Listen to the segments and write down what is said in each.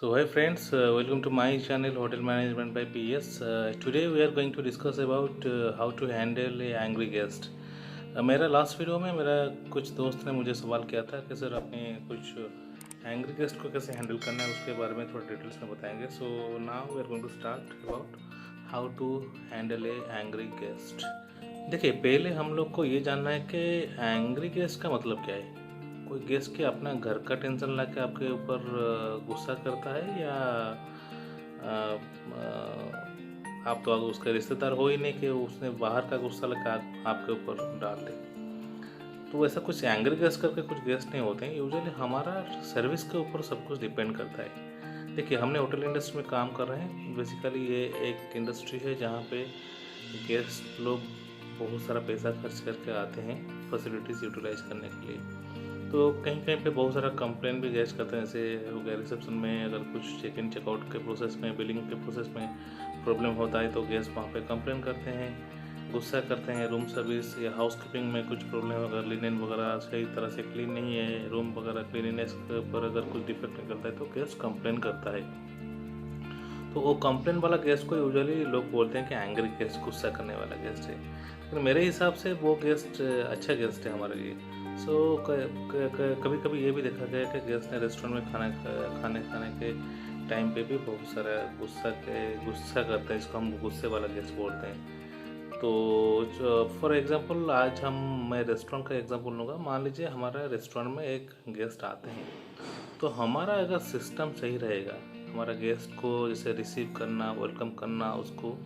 So hi friends, welcome to my channel Hotel Management by PS. Today we are going to discuss about how to handle a angry guest. मेरा last video में मेरा कुछ दोस्त ने मुझे सवाल किया था कि सर अपने कुछ एंग्री गेस्ट को कैसे हैंडल करना है उसके बारे में थोड़ा डिटेल्स में बताएंगे. So now we are going to start about how to handle a angry guest. देखिए, पहले हम लोग को ये जानना है कि एंग्री गेस्ट का मतलब क्या है. कोई गेस्ट के अपना घर का टेंशन ला के आपके ऊपर गुस्सा करता है या आप तो उसके रिश्तेदार हो ही नहीं कि उसने बाहर का गुस्सा लगा आपके ऊपर डाल दे. तो ऐसा कुछ एंग्री गेस्ट करके कुछ गेस्ट नहीं होते हैं. यूजुअली हमारा सर्विस के ऊपर सब कुछ डिपेंड करता है. देखिए, हमने होटल इंडस्ट्री में काम कर रहे हैं. बेसिकली ये एक इंडस्ट्री है जहाँ पे गेस्ट लोग बहुत सारा पैसा खर्च करके आते हैं फैसिलिटीज़ यूटिलाइज करने के लिए. तो कहीं कहीं पे बहुत सारा कंप्लेन भी गेस्ट करते हैं. जैसे हो गया रिसेप्शन में अगर कुछ चेक इन चेकआउट के प्रोसेस में, बिलिंग के प्रोसेस में प्रॉब्लम होता है तो गेस्ट वहाँ पे कंप्लेन करते हैं, गुस्सा करते हैं. रूम सर्विस या हाउस कीपिंग में कुछ प्रॉब्लम अगर लिनन वगैरह सही तरह से क्लीन नहीं है, रूम वगैरह क्लीनिनेस के ऊपर अगर कुछ डिफेक्ट निकलता है तो गेस्ट कंप्लेन करता है. तो वो कंप्लेन वाला गेस्ट को यूजुअली लोग बोलते हैं कि एंग्री गेस्ट, गुस्सा करने वाला गेस्ट है. लेकिन मेरे हिसाब से वो गेस्ट अच्छा गेस्ट है हमारे लिए. सो कभी कभी ये भी देखा गया कि गेस्ट ने रेस्टोरेंट में खाने के टाइम पे भी बहुत सारा गुस्सा करते हैं, जिसको हम गुस्से वाला गेस्ट बोलते हैं. तो फॉर एग्जांपल आज मैं रेस्टोरेंट का एग्जांपल लूँगा. मान लीजिए हमारा रेस्टोरेंट में एक गेस्ट आते हैं, तो हमारा अगर सिस्टम सही रहेगा, हमारा गेस्ट को जैसे रिसीव करना, वेलकम करना, उसको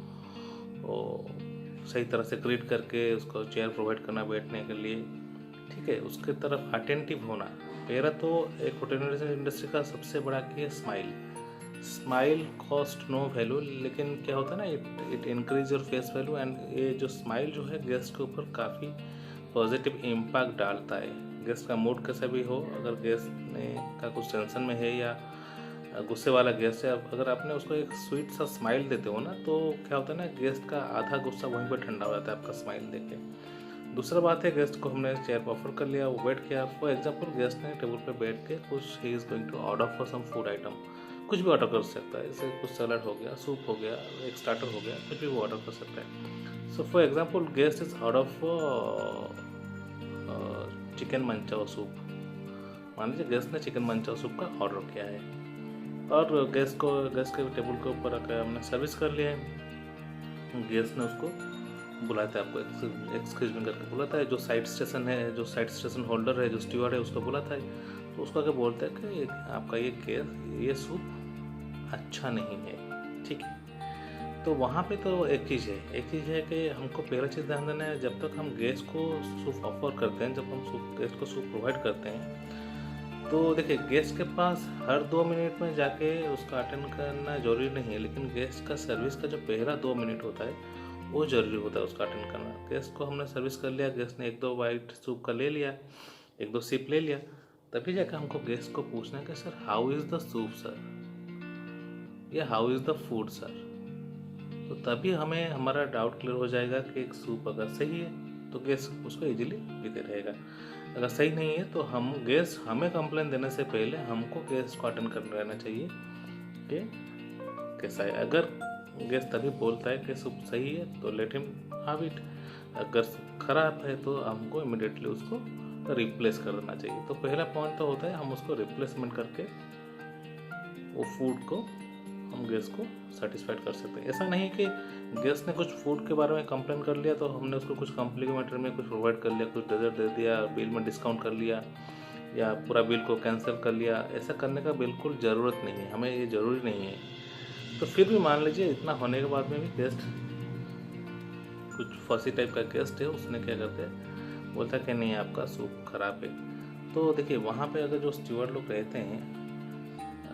सही तरह से ग्रीट करके उसको चेयर प्रोवाइड करना बैठने के लिए, ठीक है, उसके तरफ अटेंटिव होना. पहला तो एक होटल इंडस्ट्री का सबसे बड़ा की है स्माइल कॉस्ट नो वैल्यू. लेकिन क्या होता है ना, it increase your face value. And ये जो स्माइल जो है गेस्ट के ऊपर काफ़ी पॉजिटिव इम्पैक्ट डालता है. गेस्ट का मूड कैसा भी हो, अगर गेस्ट ने का कुछ टेंशन में है या गुस्से वाला गेस्ट है, अगर आपने उसको एक स्वीट सा स्माइल देते हो ना, तो क्या होता है ना, गेस्ट का आधा गुस्सा वहीं पर ठंडा हो जाता है आपका स्माइल देख के. दूसरा बात है, गेस्ट को हमने चेयर पर ऑफर कर लिया, वो वेट किया. फॉर एग्जांपल गेस्ट ने टेबल पे बैठ के कुछ he is going to order for some food item, कुछ भी ऑर्डर कर सकता है. जैसे कुछ सलाद हो गया, सूप हो गया, एक स्टार्टर हो गया, कुछ भी वो ऑर्डर कर सकता है. So for example guest is order for chicken manchow soup. मान लीजिए गेस्ट ने चिकन मंचाओ सूप का ऑर्डर किया है और गेस्ट के टेबल के ऊपर रखा हमने सर्विस कर लिया है. गेस्ट ने उसको बुलाता है, आपको एक्सक्यूज मी करके बुलाता है. जो साइड स्टेशन है, जो साइड स्टेशन होल्डर है, जो स्टीवर्ड है, उसको बुलाता है. तो उसको आगे बोलता है कि आपका ये सूप अच्छा नहीं है, ठीक है. तो वहाँ पे तो एक चीज़ है कि हमको पहला चीज़ ध्यान देना है, जब तक हम गेस्ट को सूप ऑफर करते हैं, जब हम गेस्ट को सूप प्रोवाइड करते हैं, तो देखिए गेस्ट के पास हर 2 मिनट में जाके उसका अटेंड करना जरूरी नहीं है. लेकिन गेस्ट का सर्विस का जो पहला 2 मिनट होता है वो ज़रूरी होता है उसका अटेंड करना. गेस्ट को हमने सर्विस कर लिया, गेस्ट ने 1-2 बाइट सूप का ले लिया, 1-2 सिप ले लिया, तभी जाकर हमको गेस्ट को पूछना है कि sir how is the soup sir, या how is the food sir. तो तभी हमें हमारा डाउट क्लियर हो जाएगा कि एक सूप अगर सही है तो गेस्ट उसको इजीली पीते रहेगा. अगर सही नहीं है तो हमें कंप्लेन देने से पहले हमको गेस्ट को अटेंड करना रहना चाहिए कि कैसा है. अगर गेस्ट तभी बोलता है कि सूप सही है तो लेट हिम हैव इट. अगर ख़राब है तो हमको इमिडिएटली उसको रिप्लेस कर देना चाहिए. तो पहला पॉइंट तो होता है हम उसको रिप्लेसमेंट करके वो फूड को हम गेस्ट को सेटिस्फाइड कर सकते हैं. ऐसा नहीं कि गेस्ट ने कुछ फूड के बारे में कंप्लेन कर लिया तो हमने उसको कुछ कॉम्प्लीमेंट्री में कुछ प्रोवाइड कर लिया, कुछ डेजर्ट दे दिया, बिल में डिस्काउंट कर लिया या पूरा बिल को कैंसिल कर लिया. ऐसा करने का बिल्कुल ज़रूरत नहीं है, हमें ये ज़रूरी नहीं है. तो फिर भी मान लीजिए इतना होने के बाद में भी गेस्ट कुछ फसी टाइप का गेस्ट है, उसने क्या करते हैं, बोलता है कि नहीं आपका सूप खराब है. तो देखिए वहाँ पे अगर जो स्टीवर्ड लोग रहते हैं,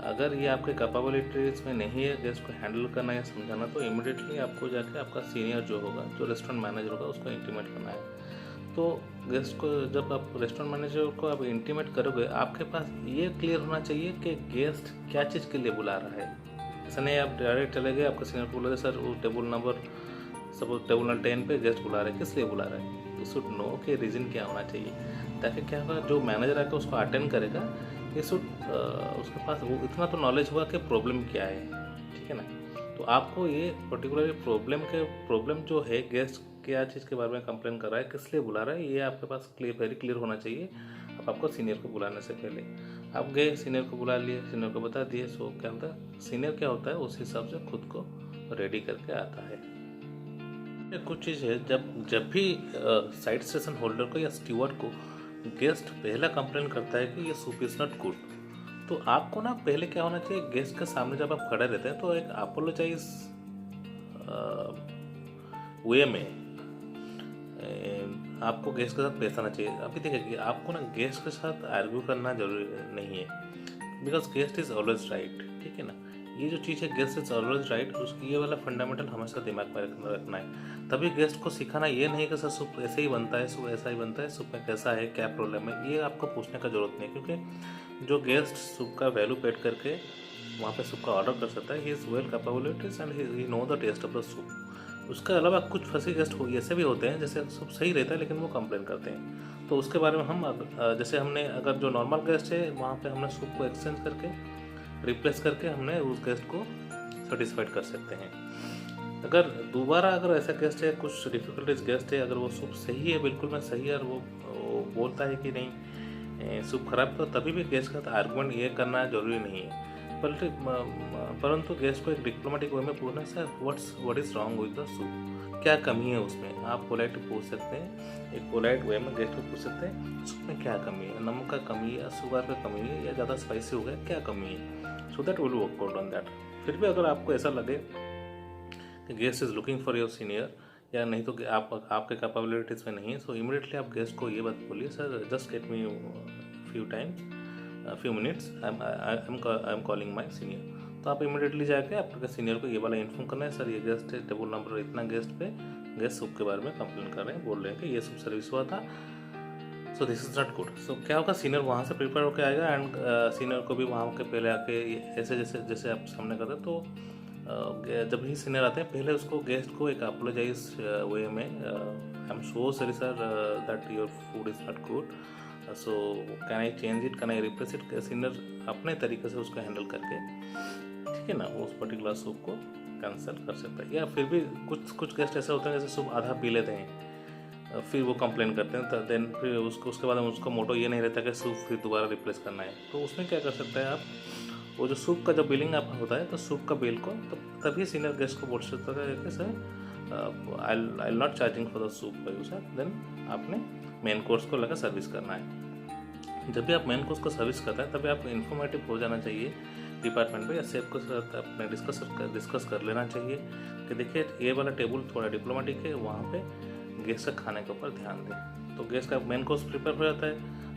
अगर ये आपके कैपेबिलिटीज में नहीं है गेस्ट को हैंडल करना या समझाना, तो इमिडिएटली आपको जाके आपका सीनियर जो होगा, जो रेस्टोरेंट मैनेजर होगा, उसको इंटीमेट करना है. तो गेस्ट को जब आप रेस्टोरेंट मैनेजर को आप इंटीमेट करोगे, आपके पास ये क्लियर होना चाहिए कि गेस्ट क्या चीज़ के लिए बुला रहा है. ऐसा नहीं आप डायरेक्ट चले गए, आपका सीनियर को बोले सर वो टेबल नंबर 10 पे गेस्ट बुला रहे हैं, किस लिए बुला रहे हैं. तो शुड नो कि रीज़न क्या होना चाहिए, ताकि क्या होगा, जो मैनेजर आकर उसको अटेंड करेगा ये शुड उसके पास वो इतना तो नॉलेज हुआ कि प्रॉब्लम क्या है, ठीक है ना। तो आपको ये पर्टिकुलर प्रॉब्लम जो है, गेस्ट क्या चीज़ के बारे में कंप्लेन कर रहा है, किस लिए बुला रहा है, ये आपके पास वेरी क्लियर होना चाहिए। अब आपको सीनियर को बुलाने से पहले आप गए, सीनियर को बुला लिए, सीनियर को बता दिए। सो क्या होता है, सीनियर क्या होता है उस हिसाब से खुद को रेडी करके आता है। कुछ चीज़ है, जब भी साइड स्टेशन होल्डर को या स्टीवर्ड को गेस्ट पहला कंप्लेन करता है कि ये सूप इज़ नॉट गुड, तो आपको ना पहले क्या होना चाहिए, गेस्ट के सामने जब आप खड़े रहते हैं तो एक अपोलोजाइज वे में आपको गेस्ट के साथ पेश आना चाहिए। अभी देखिए, आपको ना गेस्ट के साथ आर्ग्यू करना जरूरी नहीं है, because guest is always right, ठीक है ना। ये जो चीज़ है, गेस्ट इज ऑलवेज राइट, उसकी ये वाला फंडामेंटल हमेशा दिमाग में रखना है। तभी गेस्ट को सिखाना ये नहीं कि सर सूप ऐसे ही बनता है, सूप ऐसा ही बनता है, सूप में कैसा है, क्या प्रॉब्लम है, ये आपको पूछने का जरूरत नहीं है। क्योंकि जो गेस्ट सूप का वैल्यू पेड करके वहाँ पे सूप का ऑर्डर कर सकता है, he is well capabilities and he know the taste of the soup. उसके अलावा कुछ फंसी गेस्ट ऐसे भी होते हैं जैसे सूप सही रहता है लेकिन वो कंप्लेन करते हैं, तो उसके बारे में हम जैसे हमने अगर जो नॉर्मल गेस्ट है वहाँ पे हमने सूप को एक्सचेंज करके रिप्लेस करके हमने उस गेस्ट को सेटिस्फाइड कर सकते हैं। अगर दोबारा अगर ऐसा गेस्ट है, कुछ डिफिकल्टीज गेस्ट है, अगर वो सूप सही है, बिल्कुल में सही है, और वो बोलता है कि नहीं सूप खराब, तो तभी भी गेस्ट का आर्गुमेंट ये करना जरूरी नहीं है। परंतु गेस्ट को एक डिप्लोमेटिक वे में पूछना, sir what is wrong with the soup, क्या कमी है उसमें, आप पोलाइट पूछ सकते हैं। एक पोलाइट वे में गेस्ट को पूछ सकते हैं सूप में क्या कमी है, नमक का कमी है या शुगर का कमी है या ज़्यादा स्पाइसी हो गया, क्या कमी है, so that will work out on that. फिर भी अगर आपको ऐसा लगे कि guest is looking for your senior, या नहीं तो आपके कैपेबिलिटीज़ में नहीं है, सो इमीडिएटली आप गेस्ट को ये बात बोलिए, sir just get me few minutes, I am calling my senior. तो आप इमीडिएटली जाके आपके सीनियर को ये वाला इन्फॉर्म करना है, सर ये गेस्ट है, टेबल नंबर इतना गेस्ट पे गेस्ट सूप के बारे में कंप्लेन कर रहे हैं, बोल रहे हैं कि ये सूप सर्विस हुआ था, so this is not good. So क्या होगा, सीनियर वहाँ से प्रिपेयर होकर आएगा एंड सीनियर को भी वहाँ के पहले आके ऐसे जैसे आप सामने करते हैं, तो जब ही सीनियर आते हैं पहले उसको गेस्ट को एक अपोलोजाइज वे में, I am so sorry sir that your food is not good, so can I change it, can I replace it. Senior अपने तरीके से उसको हैंडल करके, ठीक है ना, उस पर्टिकुलर सूप को कैंसिल कर सकता है। या फिर भी कुछ गेस्ट ऐसे होते हैं जैसे सूप आधा पी लेते हैं, फिर वो कंप्लेन करते हैं, तो देन फिर उसके बाद उसका मोटो ये नहीं रहता कि सूप फिर दोबारा रिप्लेस करना है। तो उसमें क्या कर सकते हैं आप, वो जो सूप का जब बिलिंग आपका होता है तो सूप का बिल को तभी सीनियर गेस्ट को बोल सकता है कि sir I not charging for the soup by you sir, then आपने मेन कोर्स को लगा सर्विस करना है। जब भी आप मेन कोर्स को सर्विस करते हैं तभी आप इन्फॉर्मेटिव हो जाना चाहिए डिपार्टमेंट पे, या सेफ को साथ अपने डिस्कस कर लेना चाहिए कि देखिए ये वाला टेबल थोड़ा डिप्लोमेटिक है, वहाँ पे गेस्ट का खाने के ऊपर ध्यान दें। तो गेस्ट का मेन कोर्स प्रिपेयर हो जाता है,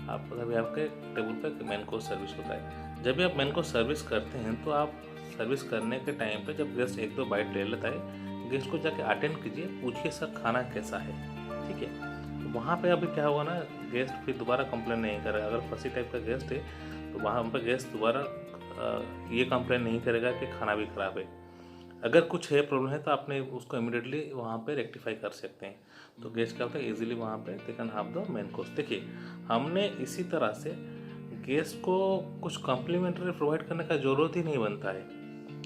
आप तभी आपके टेबल पे मेन कोर्स सर्विस होता है। जब भी आप मेन कोर्स सर्विस करते हैं तो आप सर्विस करने के टाइम पे जब गेस्ट एक दो बाइट ले लेता है, गेस्ट को जाके अटेंड कीजिए, पूछिए सर खाना कैसा है, ठीक है। वहाँ पे अभी क्या होगा ना, गेस्ट फिर दोबारा कंप्लेन नहीं करेगा। अगर फंसी टाइप का गेस्ट है तो वहाँ पे गेस्ट दोबारा ये कंप्लेन नहीं करेगा कि खाना भी ख़राब है। अगर कुछ है प्रॉब्लम है तो आपने उसको इमीडिएटली वहाँ पे रेक्टिफाई कर सकते हैं। तो गेस्ट क्या होता है, इजीली वहाँ पे they can have the main course. देखिए, हमने इसी तरह से गेस्ट को कुछ कॉम्प्लीमेंट्री प्रोवाइड करने का ज़रूरत ही नहीं बनता है।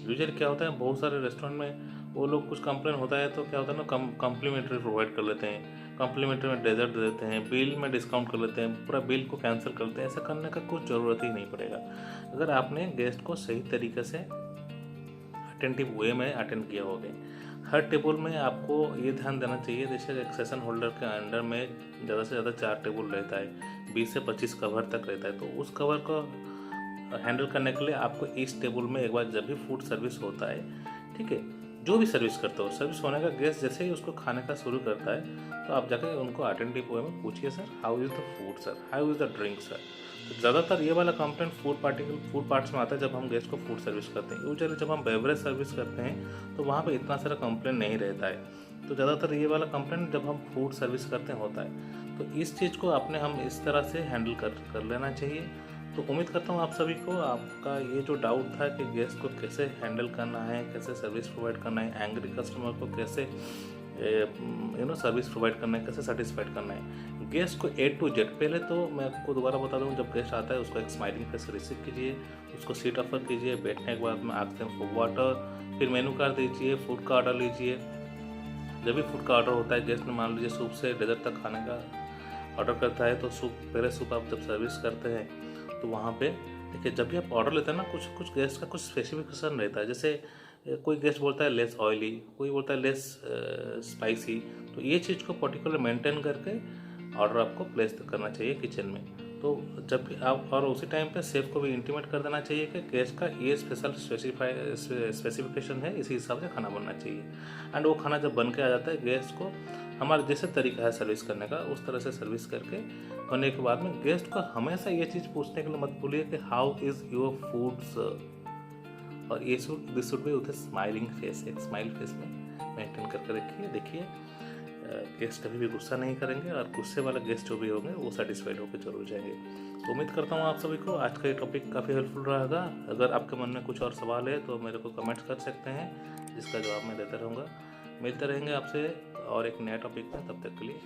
यूजुअली क्या होता है, बहुत सारे रेस्टोरेंट में वो लोग कुछ कंप्लेन होता है तो क्या होता है ना, कॉम्प्लीमेंट्री प्रोवाइड कर लेते हैं, कॉम्प्लीमेंट्री में डेजर्ट दे देते हैं, बिल में डिस्काउंट कर लेते हैं, पूरा बिल को कैंसिल कर लेते हैं। ऐसा करने का कुछ ज़रूरत ही नहीं पड़ेगा अगर आपने गेस्ट को सही तरीके से अटेंटिव वे में अटेंड किया होगा। हर टेबल में आपको ये ध्यान देना चाहिए, जैसे एक सेशन होल्डर के अंडर में ज़्यादा से ज़्यादा 4 टेबल रहता है, 20 से 25 कवर तक रहता है। तो उस कवर को हैंडल करने के लिए आपको इस टेबल में एक बार जब भी फूड सर्विस होता है, ठीक है, जो भी सर्विस करते हो, सर्विस होने का गेस्ट जैसे ही उसको खाने का शुरू करता है तो आप जाके उनको अटेंटिव वे में पूछिए, sir how is the food sir, how is the drink sir. तो ज़्यादातर ये वाला कंप्लेंट फूड पार्ट्स में आता है जब हम गेस्ट को फूड सर्विस करते हैं। यूजुअली जब हम बेवरेज सर्विस करते हैं तो वहाँ पे इतना सारा कंप्लेंट नहीं रहता है। तो ज़्यादातर ये वाला कंप्लेंट जब हम फूड सर्विस करते हैं होता है। तो इस चीज़ को आपने हम इस तरह से हैंडल कर लेना चाहिए। तो उम्मीद करता हूँ आप सभी को आपका ये जो डाउट था कि गेस्ट को कैसे हैंडल करना है, कैसे सर्विस प्रोवाइड करना है, एंग्री कस्टमर को कैसे सर्विस प्रोवाइड करना है, कैसे सेटिस्फाइड करना है गेस्ट को A to Z। पहले तो मैं आपको दोबारा बता दूँ, जब गेस्ट आता है उसको एक स्माइलिंग फेस से रिसीव कीजिए, उसको सीट ऑफर कीजिए, बैठने के बाद में आस्क देम फॉर वाटर, फिर मेनू कार्ड दीजिए, फूड का ऑर्डर लीजिए। जब भी फूड का ऑर्डर होता है, गेस्ट ने मान लीजिए सूप से डेजर्ट तक खाने का ऑर्डर करता है, तो पहले सूप आप जब सर्विस करते हैं तो वहाँ पे देखिए, जब भी आप ऑर्डर लेते हैं ना, कुछ गेस्ट का कुछ स्पेसिफिकेशन रहता है। जैसे कोई गेस्ट बोलता है लेस ऑयली, कोई बोलता है लेस स्पाइसी, तो ये चीज़ को पर्टिकुलर मेंटेन करके ऑर्डर आपको प्लेस करना चाहिए किचन में। तो जब भी आप, और उसी टाइम पे शेफ को भी इंटीमेट कर देना चाहिए कि गेस्ट का ये स्पेशल स्पेसिफिकेशन है, इसी हिसाब से खाना बनना चाहिए। एंड वो खाना जब बन के आ जाता है, गेस्ट को हमारा जैसे तरीका है सर्विस करने का, उस तरह से सर्विस करके होने के बाद में गेस्ट को हमेशा ये चीज़ पूछने के लिए मत भूलिए कि हाउ इज़ योर फूड सर्व, और this should be with smiling face, एक स्माइल फेस में मेंटेन करके रखिए। देखिए गेस्ट कभी भी गुस्सा नहीं करेंगे, और गुस्से वाला गेस्ट जो भी होंगे वो सेटिस्फाइड होकर जरूर जाएंगे। तो उम्मीद करता हूँ आप सभी को आज का ये टॉपिक काफ़ी हेल्पफुल रहेगा। अगर आपके मन में कुछ और सवाल है तो मेरे को कमेंट्स कर सकते हैं, जिसका जवाब मैं देता रहूँगा। मिलते रहेंगे आपसे और एक नया टॉपिक में, तब तक के लिए